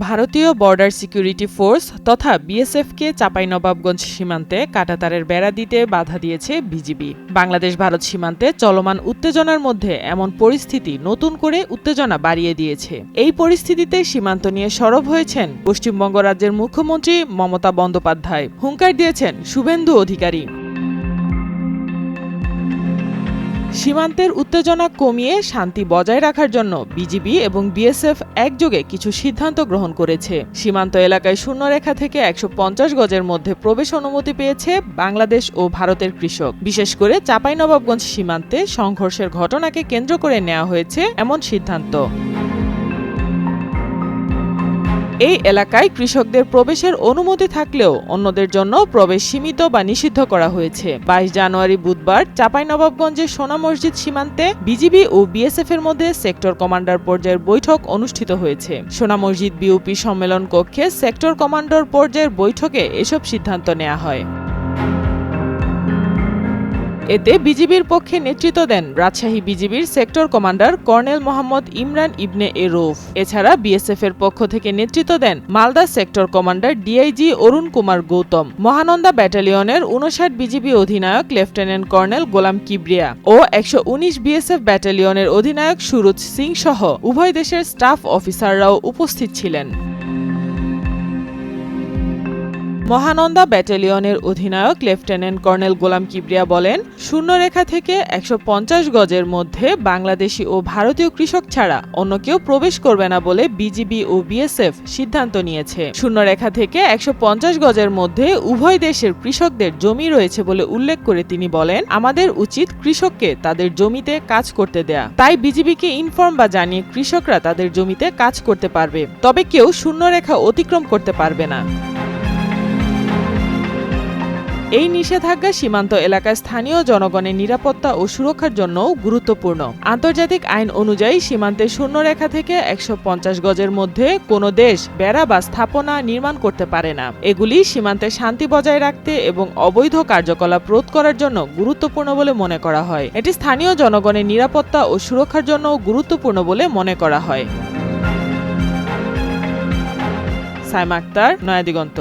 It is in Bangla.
ভারতীয় বর্ডার সিকিউরিটি ফোর্স তথা বিএসএফকে চাঁপাইনবাবগঞ্জ সীমান্তে কাঁটাতারের বেড়া দিতে বাধা দিয়েছে বিজিবি। বাংলাদেশ ভারত সীমান্তে চলমান উত্তেজনার মধ্যে এমন পরিস্থিতি নতুন করে উত্তেজনা বাড়িয়ে দিয়েছে। এই পরিস্থিতিতে সীমান্ত নিয়ে সরব হয়েছেন পশ্চিমবঙ্গ রাজ্যের মুখ্যমন্ত্রী মমতা বন্দ্যোপাধ্যায়। হুঙ্কার দিয়েছেন শুভেন্দু অধিকারী। সীমান্তের উত্তেজনা কমিয়ে শান্তি বজায় রাখার জন্য বিজিবি এবং বিএসএফ একযোগে কিছু সিদ্ধান্ত গ্রহণ করেছে। সীমান্ত এলাকায় শূন্যরেখা থেকে ১৫০ গজের মধ্যে প্রবেশ অনুমতি পেয়েছে বাংলাদেশ ও ভারতের কৃষক। বিশেষ করে চাঁপাইনবাবগঞ্জ সীমান্তে সংঘর্ষের ঘটনাকে কেন্দ্র করে নেওয়া হয়েছে এমন সিদ্ধান্ত। এই এলাকায় কৃষকদের প্রবেশের অনুমতি থাকলেও অন্যদের জন্য প্রবেশ সীমিত বা নিষিদ্ধ করা হয়েছে। ২২ জানুয়ারি বুধবার চাঁপাইনবাবগঞ্জের সোনা মসজিদ সীমান্তে বিজিবি ও বিএসএফ এর মধ্যে সেক্টর কমান্ডার পর্যায়ের বৈঠক অনুষ্ঠিত হয়েছে। সোনা মসজিদ বিউপি সম্মেলন কক্ষে সেক্টর কমান্ডার পর্যায়ের বৈঠকে এসব সিদ্ধান্ত নেওয়া হয়। এতে বিজিবির পক্ষে নেতৃত্ব দেন রাজশাহী বিজিবির sector commander colonel Mohammad Imran Ibne A Rouf. এছাড়া বিএসএফ এর পক্ষ থেকে নেতৃত্ব দেন Malda sector commander DIG Arun Kumar Gautam, Mahananda ব্যাটালিয়নের ৫৯ বিজিবি অধিনায়ক লেফটেন্যান্ট কর্নেল গোলাম কিবরিয়া ও ১১৯ বিএসএফ ব্যাটালিয়নের অধিনায়ক সুরজ সিং সহ উভয় দেশের স্টাফ অফিসাররাও উপস্থিত ছিলেন। মহানন্দা ব্যাটালিয়নের অধিনায়ক লেফটেন্যান্ট কর্নেল গোলাম কিবরিয়া বলেন, শূন্যরেখা থেকে ১৫০ গজের মধ্যে বাংলাদেশি ও ভারতীয় কৃষক ছাড়া অন্য কেউ প্রবেশ করবে না বলে বিজিবি ও বিএসএফ সিদ্ধান্ত নিয়েছে। শূন্যরেখা থেকে ১৫০ গজের মধ্যে উভয় দেশের কৃষকদের জমি রয়েছে বলে উল্লেখ করে তিনি বলেন, আমাদের উচিত কৃষককে তাদের জমিতে কাজ করতে দেয়া। তাই বিজিবিকে ইনফর্ম বা জানিয়ে কৃষকরা তাদের জমিতে কাজ করতে পারবে, তবে কেউ শূন্যরেখা অতিক্রম করতে পারবে না। এই নিষেধাজ্ঞা সীমান্ত এলাকায় স্থানীয় জনগণের নিরাপত্তা ও সুরক্ষার জন্যও গুরুত্বপূর্ণ। আন্তর্জাতিক আইন অনুযায়ী সীমান্তের শূন্যরেখা থেকে ১৫০ গজের মধ্যে কোনো দেশ বেড়া বা স্থাপনা নির্মাণ করতে পারে না। এগুলি সীমান্তে শান্তি বজায় রাখতে এবং অবৈধ কার্যকলাপ রোধ করার জন্য গুরুত্বপূর্ণ বলে মনে করা হয়। এটি স্থানীয় জনগণের নিরাপত্তা ও সুরক্ষার জন্যও গুরুত্বপূর্ণ বলে মনে করা হয়। সাইমা আক্তার, নয়াদিগন্ত।